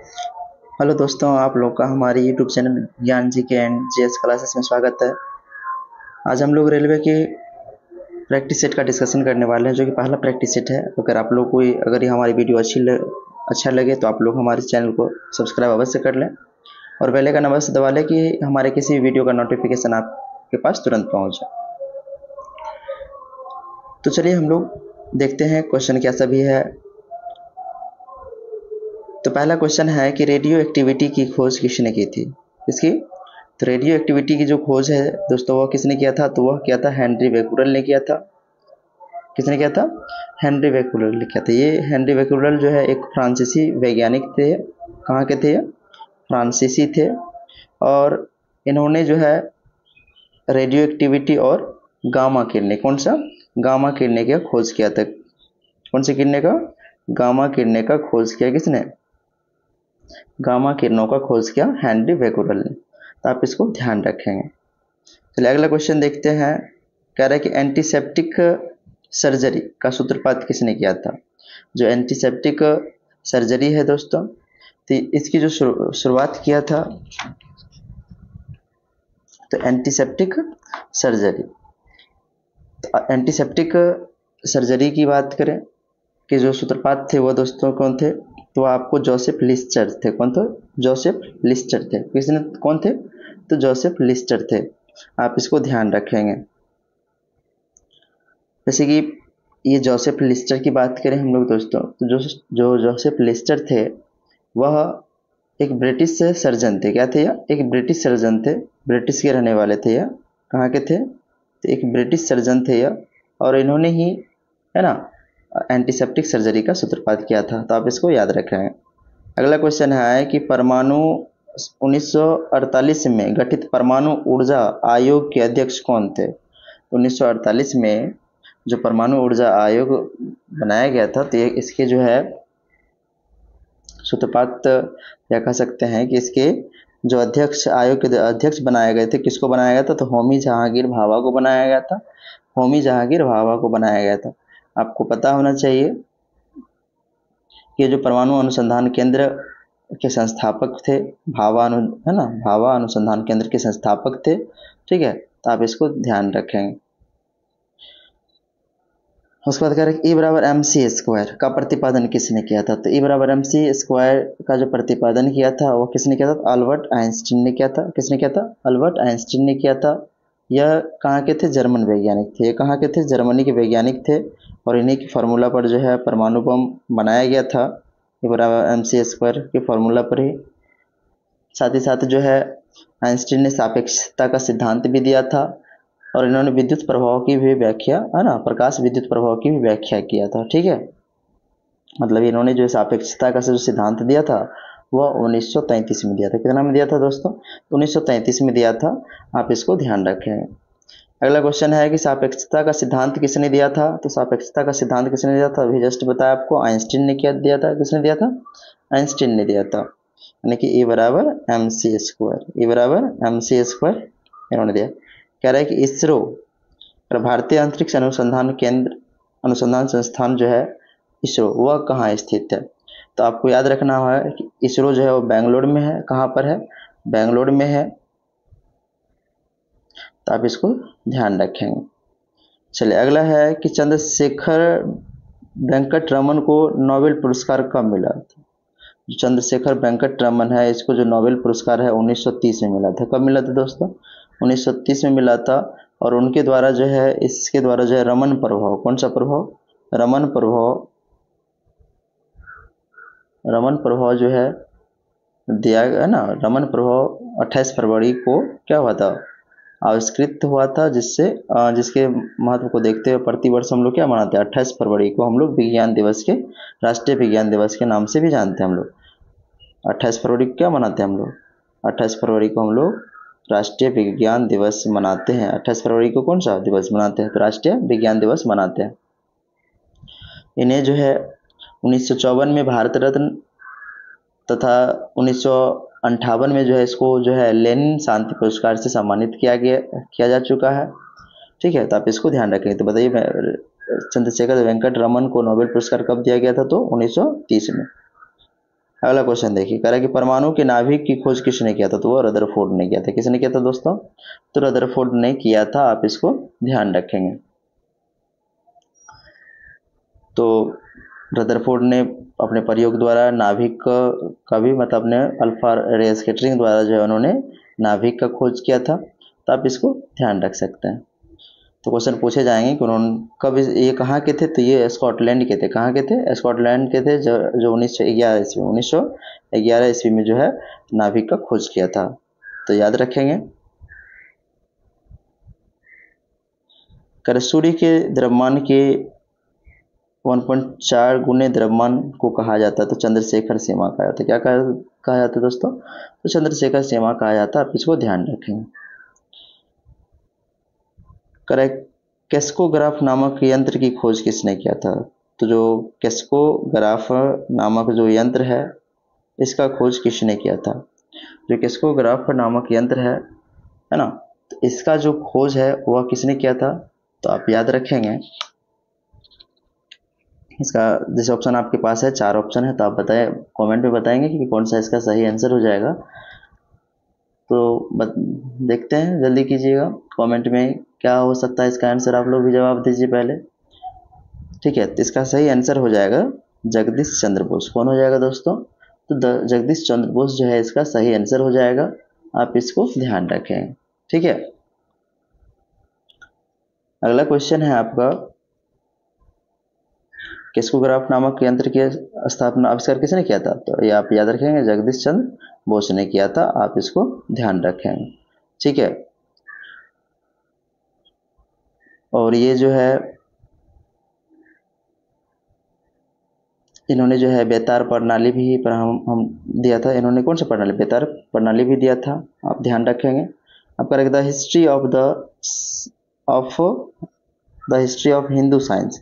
Hello दोस्तों, आप लोग का हमारे यूट्यूब चैनल ज्ञान जी के एंड जीएस क्लासेस में स्वागत है। आज हम लोग रेलवे के प्रैक्टिस सेट का डिस्कशन करने वाले हैं, जो कि पहला प्रैक्टिस सेट है। अगर आप लोग को अगर ये हमारी वीडियो अच्छा लगे तो आप लोग हमारे चैनल को सब्सक्राइब अवश्य कर लें और बेल आइकन अवश्य दबा लें कि हमारे किसी भी वीडियो का नोटिफिकेशन आपके पास तुरंत पहुँच जाए। तो चलिए हम लोग देखते हैं क्वेश्चन कैसा भी है। तो पहला क्वेश्चन है कि रेडियो एक्टिविटी की खोज किसने की थी। इसकी तो रेडियो एक्टिविटी की जो खोज है दोस्तों, वह किसने किया था? तो वह किया था हेनरी बेक्यूरेल ने किया था। किसने किया था? हेनरी बेक्यूरेल ने किया था। ये हेनरी बेक्यूरेल जो है एक फ्रांसीसी वैज्ञानिक थे। कहाँ के थे? फ्रांसीसी थे। और इन्होंने जो है रेडियो एक्टिविटी और गामा किरणें, कौन सा? गामा किरणें का खोज किया था। कौन सी किरणें का? गामा किरणें का खोज किया किसने? गामा किरणों का खोज किया हेनरी बेक्यूरेल ने। तो आप इसको ध्यान रखेंगे। चलिए अगला क्वेश्चन देखते हैं। कह रहा है कि एंटीसेप्टिक सर्जरी का सूत्रपात किसने किया था? जो एंटीसेप्टिक सर्जरी है दोस्तों, तो इसकी जो शुरुआत किया था, तो एंटीसेप्टिक सर्जरी, तो एंटीसेप्टिक सर्जरी की बात करें कि जो सूत्रपात थे वो दोस्तों कौन थे? तो आपको जोसेफ लिस्टर थे। कौन थे? जोसेफ लिस्टर थे। किसने? कौन थे? तो जोसेफ लिस्टर थे। आप इसको ध्यान रखेंगे। जैसे कि ये जोसेफ लिस्टर की बात करें हम लोग दोस्तों, तो जो जो जोसेफ लिस्टर थे वह एक ब्रिटिश सर्जन थे। क्या थे? एक ब्रिटिश सर्जन थे। ब्रिटिश के रहने वाले थे यह। कहाँ के थे? तो एक ब्रिटिश सर्जन थे यह, और इन्होंने ही, है ना, एंटीसेप्टिक सर्जरी का सूत्रपात किया था। तो आप इसको याद रखें। अगला क्वेश्चन है कि परमाणु 1948 में गठित परमाणु ऊर्जा आयोग के अध्यक्ष कौन थे? 1948 में जो परमाणु ऊर्जा आयोग बनाया गया था, तो ये इसके जो है सूत्रपात, या कह सकते हैं कि इसके जो अध्यक्ष, आयोग के अध्यक्ष बनाए गए थे, किसको बनाया गया था? तो होमी जहांगीर भाभा को बनाया गया था। होमी जहांगीर भाभा को बनाया गया था। आपको पता होना चाहिए कि जो परमाणु अनुसंधान केंद्र के संस्थापक थे, है ना, भाभा अनुसंधान केंद्र के संस्थापक थे। ठीक है, तो आप इसको ध्यान रखेंगे। उसके बाद कह रहे E बराबर एम सी स्क्वायर का प्रतिपादन किसने किया था? तो E बराबर एम सी स्क्वायर का जो प्रतिपादन किया था वो किसने किया था? अल्बर्ट आइंस्टीन ने किया था। किसने किया था? अल्बर्ट आइंस्टीन ने किया था। यह कहाँ के थे? जर्मन वैज्ञानिक थे। ये कहाँ के थे? जर्मनी के वैज्ञानिक थे। और इन्हीं की फार्मूला पर जो है परमाणु बम बनाया गया था, E बराबर एम सी स्क्वायर के फार्मूला पर ही। साथ ही साथ जो है आइंस्टीन ने सापेक्षता का सिद्धांत भी दिया था, और इन्होंने विद्युत प्रभाव की भी व्याख्या, है ना, प्रकाश विद्युत प्रभाव की भी व्याख्या किया था। ठीक है, मतलब इन्होंने जो सापेक्षता का जो सिद्धांत दिया था वह 1933 में दिया था। कितना में दिया था दोस्तों? 1933 में दिया था। आप इसको ध्यान रखें। अगला क्वेश्चन है कि सापेक्षता का सिद्धांत किसने दिया था? तो सापेक्षता का सिद्धांत किसने दिया था? अभी जस्ट बताया आपको, आइंस्टीन ने क्या दिया था? किसने दिया था? आइंस्टीन ने दिया था। यानी कि E बराबर एम सी स्क्वायर, E बराबर एम सी स्क्वायर इन्होंने दिया। कह रहा है कि इसरो, भारतीय अंतरिक्ष अनुसंधान केंद्र, अनुसंधान संस्थान जो है इसरो, वह कहाँ स्थित है? तो आपको याद रखना है कि इसरो जो है वो बेंगलोर में है। कहाँ पर है? बेंगलोर में है। तो आप इसको ध्यान रखेंगे। चलिए अगला है कि चंद्रशेखर वेंकट रमन को नोबेल पुरस्कार कब मिला था? जो चंद्रशेखर वेंकट रमन है, इसको जो नोबेल पुरस्कार है 1930 में मिला था। कब मिला था दोस्तों? 1930 में मिला था। और उनके द्वारा जो है, इसके द्वारा जो है रमन प्रभाव, कौन सा प्रभाव? रमन प्रभाव, रमन प्रभाव जो है दिया गया ना। रमन प्रभाव 28 फरवरी को क्या हुआ था? आविष्कृत हुआ था, जिसके महत्व को देखते हुए प्रतिवर्ष हम लोग क्या मनाते हैं? 28 फरवरी को हम लोग विज्ञान दिवस के, राष्ट्रीय विज्ञान दिवस के नाम से भी जानते हैं हम लोग। 28 फरवरी को क्या मनाते हैं हम लोग? 28 फरवरी को हम लोग राष्ट्रीय विज्ञान दिवस मनाते हैं। 28 फरवरी को कौन सा दिवस मनाते हैं? तो राष्ट्रीय विज्ञान दिवस मनाते हैं। इन्हें जो है 1954 में भारत रत्न तथा 1958 में जो है इसको जो है लेनिन शांति पुरस्कार से सम्मानित किया जा चुका है। ठीक है, तो आप इसको ध्यान रखें। तो बताइए, चंद्रशेखर वेंकट रमन को नोबेल पुरस्कार कब दिया गया था? तो 1930 में। अगला क्वेश्चन देखिए, कह रहा है कि परमाणु के नाभिक की खोज किसने किया था? तो वो रदरफोर्ड ने किया था। किसने किया था दोस्तों? तो रदरफोर्ड ने किया था, आप इसको ध्यान रखेंगे। तो रदरफोर्ड ने अपने प्रयोग द्वारा नाभिक का भी मतलब अपने अल्फा रे स्कैटरिंग द्वारा जो है उन्होंने नाभिक का खोज किया था। तो आप इसको ध्यान रख सकते हैं। तो क्वेश्चन पूछे जाएंगे कि उन्होंने कब ये कहाँ के थे? तो ये स्कॉटलैंड के थे। कहाँ के थे? स्कॉटलैंड के थे, जो 1911 ईस्वी में जो है नाभिक का खोज किया था। तो याद रखेंगे। कर सूर्य के द्रव्यमान के 1.4 गुने द्रव्यमान को कहा जाता है तो चंद्रशेखर सीमा कहा जाता है। क्या कहा जाता है दोस्तों? तो चंद्रशेखर सीमा कहा जाता है। आप इसको ध्यान रखेंगे। करेक्ट। कैस्कोग्राफ नामक यंत्र की खोज किसने किया था? तो जो कैस्कोग्राफ नामक जो यंत्र है इसका खोज किसने किया था? जो कैस्कोग्राफ नामक यंत्र है ना, तो इसका जो खोज है वह किसने किया था? तो आप याद रखेंगे। इसका जैसे ऑप्शन आपके पास है, 4 ऑप्शन है, तो आप बताएं, कमेंट में बताएंगे कि कौन सा इसका सही आंसर हो जाएगा। तो देखते हैं, जल्दी कीजिएगा कमेंट में क्या हो सकता है इसका आंसर। आप लोग भी जवाब दीजिए पहले। ठीक है, तो इसका सही आंसर हो जाएगा जगदीश चंद्र बोस। कौन हो जाएगा दोस्तों? तो जगदीश चंद्र बोस जो है इसका सही आंसर हो जाएगा। आप इसको ध्यान रखें। ठीक है, अगला क्वेश्चन है आपका, कैस्कोग्राफ नामक यंत्र की स्थापना आविष्कार किसने किया था? तो ये आप याद रखेंगे, जगदीश चंद्र बोस ने किया था। आप इसको ध्यान रखें। ठीक है, और ये जो है इन्होंने जो है बेतार प्रणाली भी पर हम दिया था। इन्होंने कौन सा प्रणाली? बेतार प्रणाली भी दिया था। आप ध्यान रखेंगे। आपका रहेगा the history of Hindu science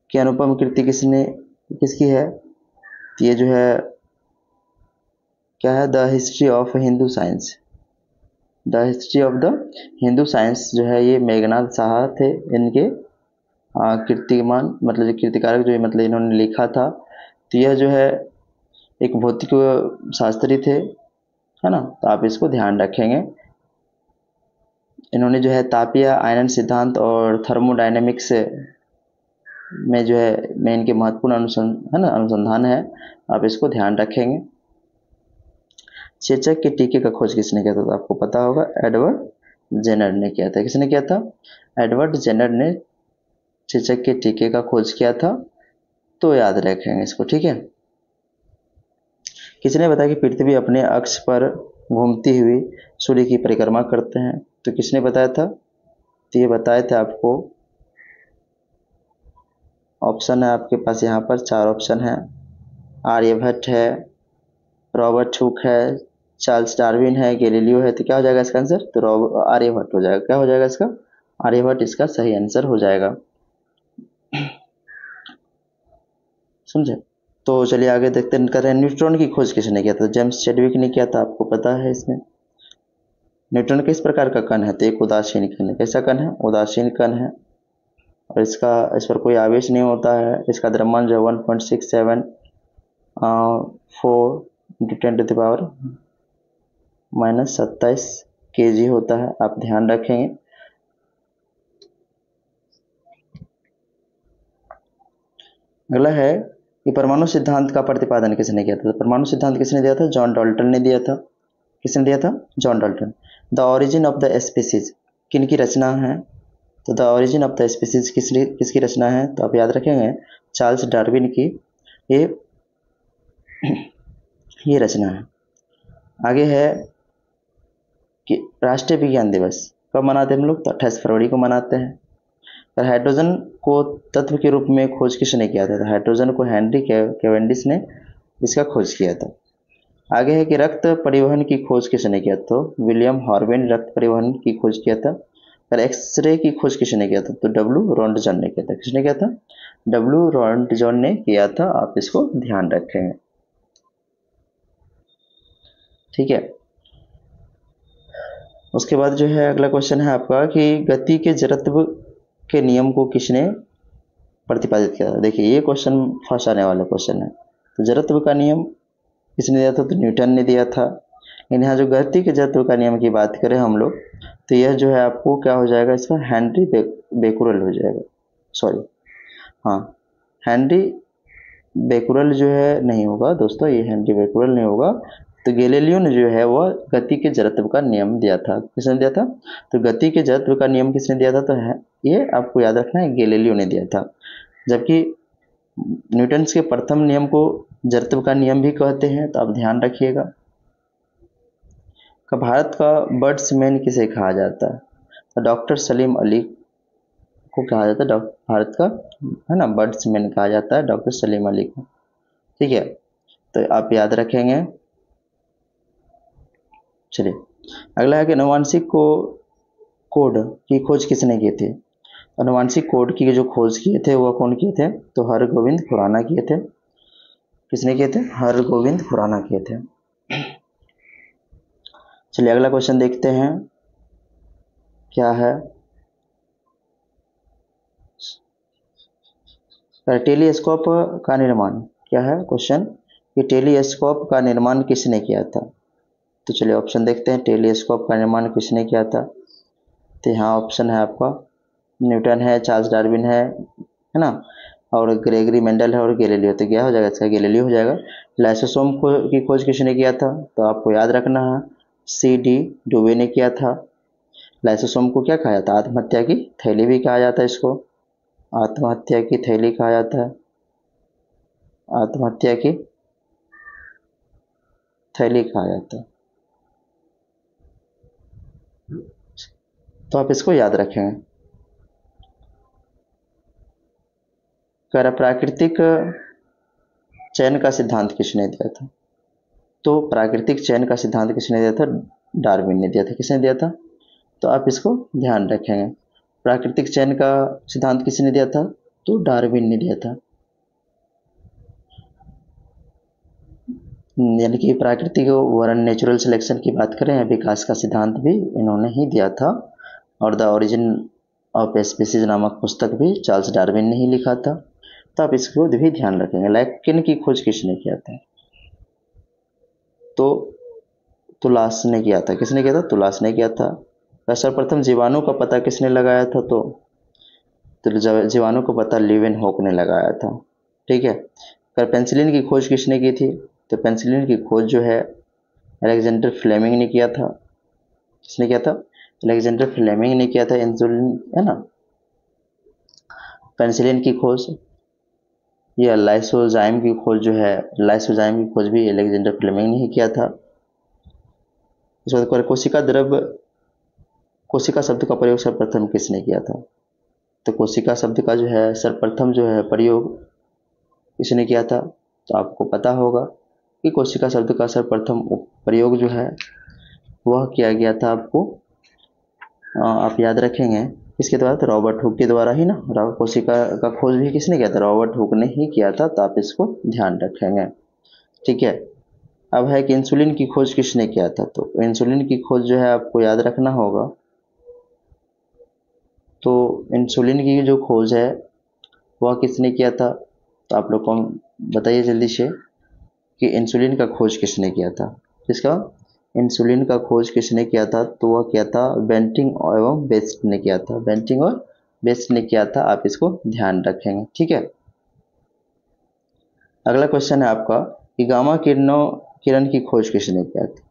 की अनुपम कृति किसकी है? तो ये जो है क्या है? The history of Hindu science. The history of the Hindu science जो है ये मेघनाथ साहा थे। इनके कीर्तिमान मतलब जो कीर्तिकारक जो मतलब इन्होंने लिखा था। तो यह जो है एक भौतिक शास्त्री थे, है ना। तो आप इसको ध्यान रखेंगे। इन्होंने जो है तापीय आयनन सिद्धांत और थर्मोडायनेमिक्स में जो है में इनके महत्वपूर्ण अनुसंधान है। आप इसको ध्यान रखेंगे। चेचक के टीके का खोज किसने किया था? तो आपको पता होगा, एडवर्ड जेनर ने किया था। किसने किया था? एडवर्ड जेनर ने चेचक के टीके का खोज किया था। तो याद रखेंगे इसको। ठीक है, किसने बताया कि पृथ्वी अपने अक्ष पर घूमती हुई सूर्य की परिक्रमा करते हैं? तो किसने बताया था? तो ये बताए थे आपको। ऑप्शन है आपके पास यहाँ पर 4 ऑप्शन है। आर्यभट्ट है, रॉबर्ट हुक है, चार्ल्स डार्विन है, गैलीलियो है। तो क्या हो जाएगा इसका आंसर? तो आर्यभट्ट हो जाएगा। क्या हो जाएगा इसका? आर्यभट्ट इसका सही आंसर हो जाएगा। समझे? तो चलिए आगे देखते हैं। न्यूट्रॉन की खोज किसने किया था? जेम्स चैडविक ने किया था। आपको पता है इसमें न्यूट्रॉन किस प्रकार का कण है? तो एक उदासीन कण है। कैसा कण है? उदासीन कण है। और इस पर कोई आवेश नहीं होता है। इसका द्रव्यमान जो 1.67 4 × 10⁻⁻27 kg होता है। आप ध्यान रखेंगे। अगला है कि परमाणु सिद्धांत का प्रतिपादन किसने किया था? परमाणु सिद्धांत किसने दिया था? जॉन डाल्टन ने दिया था। किसने दिया था? John Dalton. The origin of the species किनकी रचना है? तो the origin of the species किसकी रचना है? तो आप याद रखेंगे, चार्ल्स डार्विन की ये रचना है। आगे है कि राष्ट्रीय विज्ञान दिवस कब मनाते हैं हम लोग? तो 28 फरवरी को मनाते हैं। और हाइड्रोजन को तत्व के रूप में खोज किसने किया था? तो हाइड्रोजन को हेनरी कैवेंडिश ने इसका खोज किया था। आगे है कि रक्त परिवहन की खोज किसने किया? तो विलियम हॉर्वेन रक्त परिवहन की खोज किया था। और एक्सरे की खोज किसने किया था? तो डब्ल्यू रॉन्टजन ने किया था। किसने किया था? डब्ल्यू रॉन्टजन ने किया था। आप इसको ध्यान रखेंगे। ठीक है, उसके बाद जो है अगला क्वेश्चन है आपका कि गति के जड़त्व के नियम को किसने प्रतिपादित किया था? देखिए ये क्वेश्चन फंसाने वाला क्वेश्चन है। तो जड़त्व का नियम किसने दिया था? तो न्यूटन ने दिया था। लेकिन यहाँ जो गति के जड़त्व का नियम की बात करें हम लोग, तो यह जो है आपको क्या हो जाएगा, इसका हेनरी बेकुरल हो जाएगा। सॉरी, हाँ, हेनरी बेकुरल जो है नहीं होगा दोस्तों, ये हेनरी बेकुरल नहीं होगा। तो गैलीलियो ने जो है वह गति के जड़त्व का नियम दिया था। किसने दिया था? तो गति के जड़त्व का नियम किसने दिया था? तो है ये आपको याद रखना है, गैलीलियो ने दिया था। जबकि न्यूटन के प्रथम नियम को जड़त्व का नियम भी कहते हैं, तो आप ध्यान रखिएगा। भारत का बर्ड्समैन किसे कहा जाता है? तो डॉक्टर सलीम अली को कहा जाता है भारत का, है ना, बर्ड्समैन कहा जाता है डॉक्टर सलीम अली को। ठीक है, तो आप याद रखेंगे। चलिए अगला है कि अनुवांशिक कोड की खोज किसने की थी? अनुवांशिक कोड की जो खोज किए थे वह कौन किए थे? तो हरगोविंद खुराना किए थे। किसने किए थे? हरगोविंद खुराना किए थे। चलिए अगला क्वेश्चन देखते हैं, क्या है? टेलीस्कोप का निर्माण क्या है? क्वेश्चन कि टेलीस्कोप का निर्माण किसने किया था? तो चलिए ऑप्शन देखते हैं, टेलीस्कोप का निर्माण किसने किया था? तो यहाँ ऑप्शन है आपका न्यूटन है, चार्ल्स डार्विन है ना, और ग्रेगरी मेंडल है और गैलीलियो। तो क्या हो जाएगा इसका? गैलीलियो हो जाएगा। लाइसोसोम की खोज किसने किया था? तो आपको याद रखना है, C.D. डुबे ने किया था। लाइसोसोम को क्या कहा जाता है? आत्महत्या की थैली भी कहा जाता है इसको, आत्महत्या की थैली कहा जाता है, आत्महत्या की थैली कहा जाता है। तो आप इसको याद रखेंगे। प्राकृतिक चयन का सिद्धांत किसने दिया था? तो प्राकृतिक चयन का सिद्धांत किसने दिया था? डार्विन ने दिया था। किसने दिया था? तो आप इसको ध्यान रखेंगे। प्राकृतिक चयन का सिद्धांत किसने दिया था? तो डार्विन ने दिया था। यानी कि प्राकृतिक वर्ण नेचुरल सिलेक्शन की बात करें या विकास का सिद्धांत भी इन्होंने ही दिया था। और द ओरिजिन ऑफ स्पीसीज नामक पुस्तक भी चार्ल्स डार्विन ने ही लिखा था। तो आप इसको भी ध्यान रखेंगे। लैकेन की खोज किसने किया था? तो तुलास ने किया था। किसने किया था? तुलास ने किया था। सर्वप्रथम जीवाणु का पता किसने लगाया था? तो जीवाणु को पता लीवेनहॉक ने लगाया था। ठीक है। पेंसिलिन की खोज किसने की थी? तो पेंसिलिन की खोज जो है अलेक्जेंडर फ्लेमिंग ने किया था। किसने किया था? अलेक्जेंडर फ्लेमिंग ने किया था। इंसुलिन, है ना, पेंसिलिन की खोज या लाइसोजाइम की खोज जो है, लाइसोजाइम की खोज भी अलेक्जेंडर फ्लेमिंग ने ही किया था। इसके बाद कोशिका शब्द का प्रयोग सर्वप्रथम किसने किया था? तो कोशिका शब्द का जो है सर्वप्रथम जो है प्रयोग किसने किया था? तो आपको पता होगा कि कोशिका शब्द का सर्वप्रथम प्रयोग जो है वह किया गया था, आपको आप याद रखेंगे इसके द्वारा, तो रॉबर्ट हुक के द्वारा ही ना। कोशिका का खोज भी किसने किया था? रॉबर्ट हुक ने ही किया था। तो आप इसको ध्यान रखेंगे। ठीक है। अब है कि इंसुलिन की खोज किसने किया था? तो इंसुलिन की खोज जो है आपको याद रखना होगा। तो इंसुलिन की जो खोज है वह किसने किया था? तो आप लोग को बताइए जल्दी से कि इंसुलिन का खोज किसने किया था? किसका? इंसुलिन का खोज किसने किया था? तो वह किया था बेंटिंग एवं बेस्ट ने किया था। बेंटिंग और बेस्ट ने किया था। आप इसको ध्यान रखेंगे। ठीक है। अगला क्वेश्चन है आपका कि गामा किरण की खोज किसने किया था?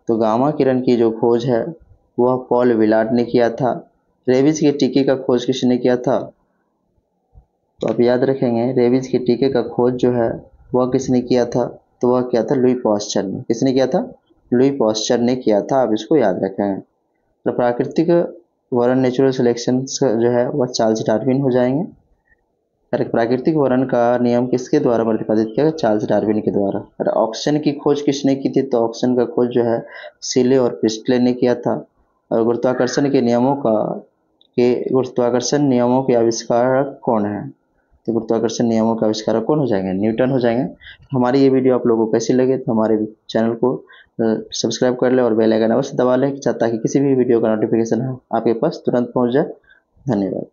तो गामा किरण की जो खोज है वह पॉल विलार्ड ने किया था। रेबीज के टीके का खोज किसने किया था? तो आप याद रखेंगे, रेबीज के टीके का खोज जो है वह किसने किया था? तो वह किया था लुई पास्चर ने। किसने किया था? लुई पास्चर ने किया था। आप इसको याद रखेंगे। तो प्राकृतिक वर्ण नेचुरल सिलेक्शन जो है वह चार्ल्स डार्विन हो जाएंगे। प्राकृतिक वर्ण का नियम किसके द्वारा प्रतिपादित किया गया? चार्ल्स डार्विन के द्वारा। और ऑक्सीजन की खोज किसने की थी? तो ऑक्सीजन का खोज जो है सीले और प्रिस्टले ने किया था। और गुरुत्वाकर्षण नियमों के आविष्कारक कौन है? तो गुरुत्वाकर्षण नियमों का आविष्कारक कौन हो जाएंगे? न्यूटन हो जाएंगे। हमारी ये वीडियो आप लोगों को कैसी लगे तो हमारे चैनल को सब्सक्राइब कर ले और बेल आइकन अवश्य दबा लें ताकि किसी भी वीडियो का नोटिफिकेशन आपके पास तुरंत पहुंच जाए। धन्यवाद।